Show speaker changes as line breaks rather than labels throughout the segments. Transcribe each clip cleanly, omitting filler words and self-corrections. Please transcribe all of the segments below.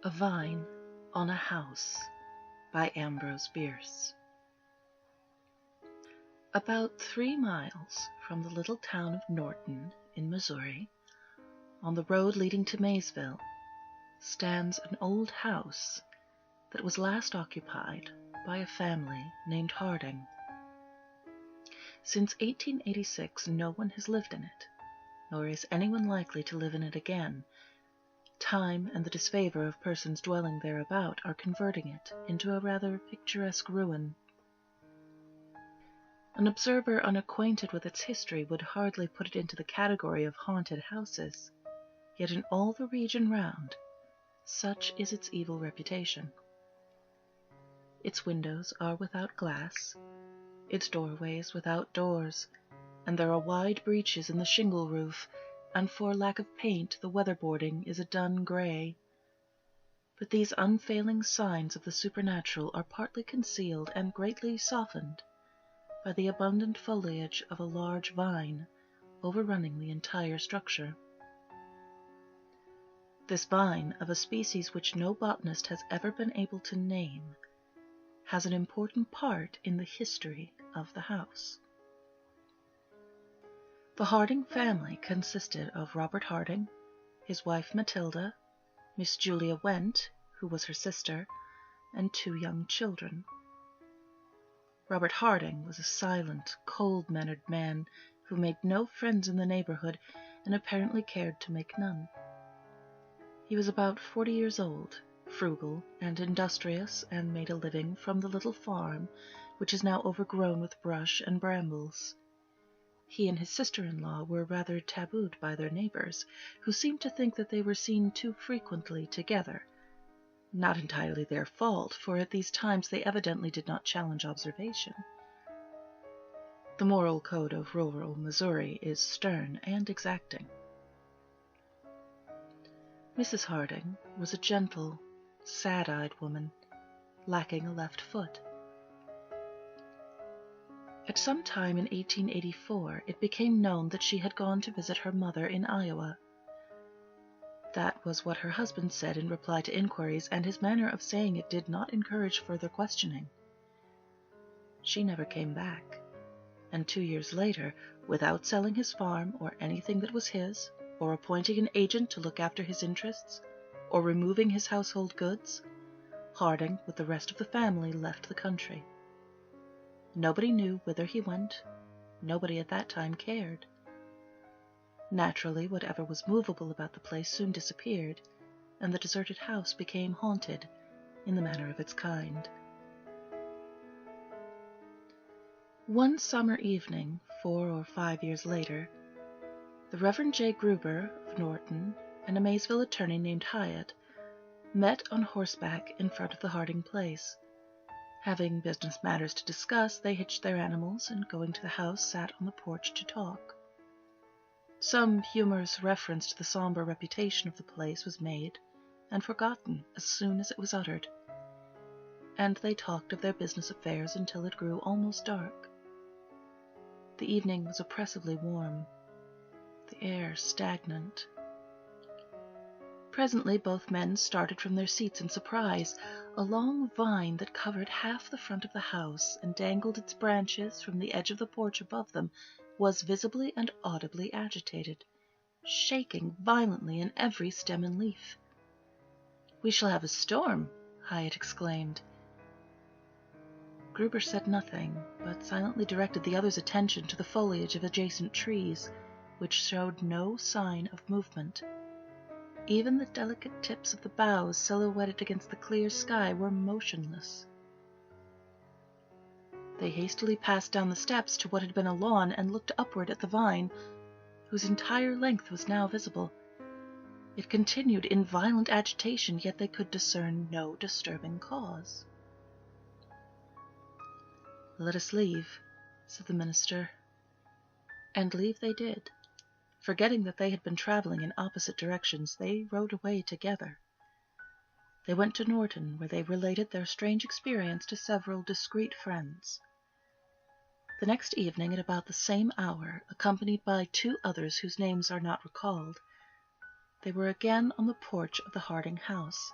A Vine on a House by Ambrose Bierce. About 3 miles from the little town of Norton in Missouri, on the road leading to Maysville, stands an old house that was last occupied by a family named Harding. Since 1886, no one has lived in it, nor is anyone likely to live in it again. Time and the disfavor of persons dwelling thereabout are converting it into a rather picturesque ruin. An observer unacquainted with its history would hardly put it into the category of haunted houses, yet in all the region round, such is its evil reputation. Its windows are without glass, its doorways without doors, and there are wide breaches in the shingle roof, and for lack of paint the weatherboarding is a dun grey. But these unfailing signs of the supernatural are partly concealed and greatly softened by the abundant foliage of a large vine overrunning the entire structure. This vine, of a species which no botanist has ever been able to name, has an important part in the history of the house. The Harding family consisted of Robert Harding, his wife Matilda, Miss Julia Went, who was her sister, and 2 young children. Robert Harding was a silent, cold-mannered man who made no friends in the neighborhood and apparently cared to make none. He was about 40 years old, frugal and industrious, and made a living from the little farm, which is now overgrown with brush and brambles. He and his sister-in-law were rather tabooed by their neighbors, who seemed to think that they were seen too frequently together. Not entirely their fault, for at these times they evidently did not challenge observation. The moral code of rural Missouri is stern and exacting. Mrs. Harding was a gentle, sad-eyed woman, lacking a left foot. At some time in 1884, it became known that she had gone to visit her mother in Iowa. That was what her husband said in reply to inquiries, and his manner of saying it did not encourage further questioning. She never came back, and 2 years later, without selling his farm or anything that was his, or appointing an agent to look after his interests, or removing his household goods, Harding, with the rest of the family, left the country. Nobody knew whither he went. Nobody at that time cared. Naturally, whatever was movable about the place soon disappeared, and the deserted house became haunted in the manner of its kind. One summer evening, 4 or 5 years later, the Reverend J. Gruber of Norton and a Maysville attorney named Hyatt met on horseback in front of the Harding place. Having business matters to discuss, they hitched their animals and, going to the house, sat on the porch to talk. Some humorous reference to the somber reputation of the place was made and forgotten as soon as it was uttered, and they talked of their business affairs until it grew almost dark. The evening was oppressively warm, the air stagnant. Presently both men started from their seats in surprise. A long vine that covered half the front of the house and dangled its branches from the edge of the porch above them was visibly and audibly agitated, shaking violently in every stem and leaf. "We shall have a storm," Hyatt exclaimed. Gruber said nothing, but silently directed the others' attention to the foliage of adjacent trees, which showed no sign of movement. Even the delicate tips of the boughs, silhouetted against the clear sky, were motionless. They hastily passed down the steps to what had been a lawn and looked upward at the vine, whose entire length was now visible. It continued in violent agitation, yet they could discern no disturbing cause. "Let us leave," said the minister. And leave they did. Forgetting that they had been traveling in opposite directions, they rode away together. They went to Norton, where they related their strange experience to several discreet friends. The next evening, at about the same hour, accompanied by 2 others whose names are not recalled, they were again on the porch of the Harding house,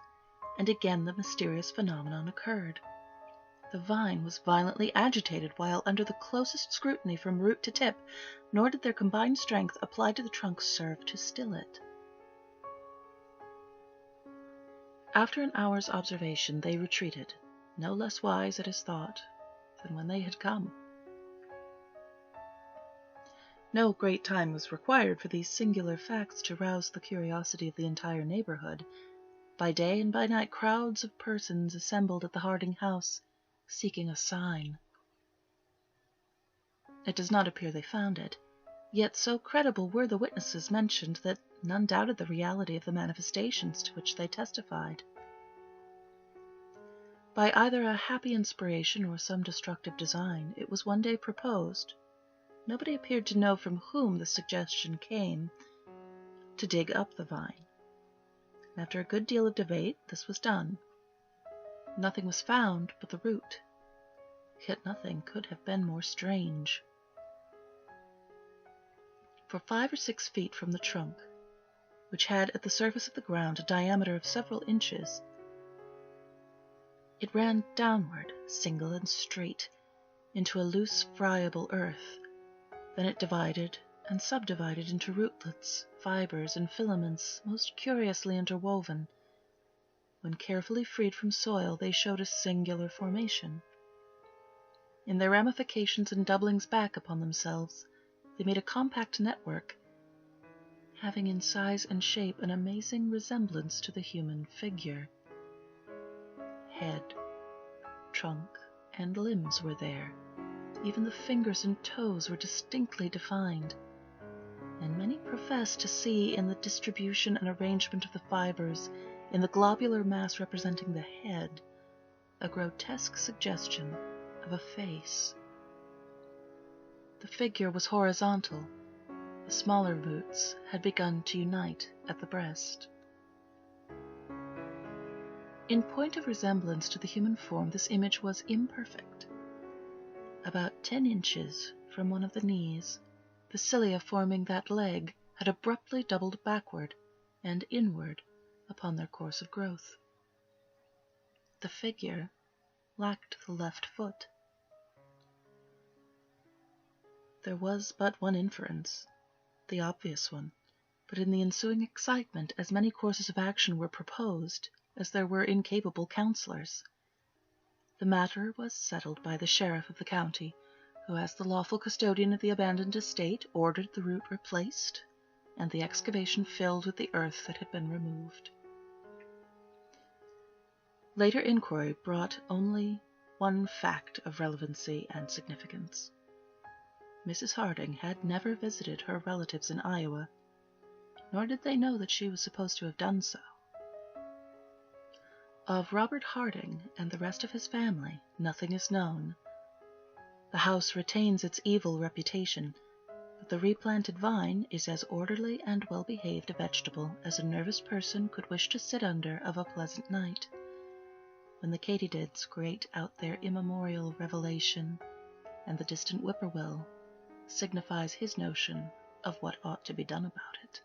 and again the mysterious phenomenon occurred. The vine was violently agitated while under the closest scrutiny from root to tip, nor did their combined strength applied to the trunk serve to still it. After an hour's observation, they retreated, no less wise, it is thought, than when they had come. No great time was required for these singular facts to rouse the curiosity of the entire neighborhood. By day and by night crowds of persons assembled at the Harding house, seeking a sign. It does not appear they found it, yet so credible were the witnesses mentioned that none doubted the reality of the manifestations to which they testified. By either a happy inspiration or some destructive design, it was one day proposed, nobody appeared to know from whom the suggestion came, to dig up the vine. After a good deal of debate, this was done. Nothing was found but the root, yet nothing could have been more strange. For 5 or 6 feet from the trunk, which had at the surface of the ground a diameter of several inches, it ran downward, single and straight, into a loose, friable earth. Then it divided and subdivided into rootlets, fibers, and filaments most curiously interwoven. When carefully freed from soil, they showed a singular formation. In their ramifications and doublings back upon themselves, they made a compact network, having in size and shape an amazing resemblance to the human figure. Head, trunk, and limbs were there. Even the fingers and toes were distinctly defined, and many professed to see in the distribution and arrangement of the fibers, in the globular mass representing the head, a grotesque suggestion of a face. The figure was horizontal. The smaller roots had begun to unite at the breast. In point of resemblance to the human form, this image was imperfect. About 10 inches from one of the knees, the cilia forming that leg had abruptly doubled backward and inward upon their course of growth. The figure lacked the left foot. There was but one inference, the obvious one, but in the ensuing excitement as many courses of action were proposed as there were incapable counsellors. The matter was settled by the sheriff of the county, who, as the lawful custodian of the abandoned estate, ordered the root replaced, and the excavation filled with the earth that had been removed. Later inquiry brought only one fact of relevancy and significance. Mrs. Harding had never visited her relatives in Iowa, nor did they know that she was supposed to have done so. Of Robert Harding and the rest of his family, nothing is known. The house retains its evil reputation, but the replanted vine is as orderly and well-behaved a vegetable as a nervous person could wish to sit under of a pleasant night, when the katydids grate out their immemorial revelation, and the distant whippoorwill signifies his notion of what ought to be done about it.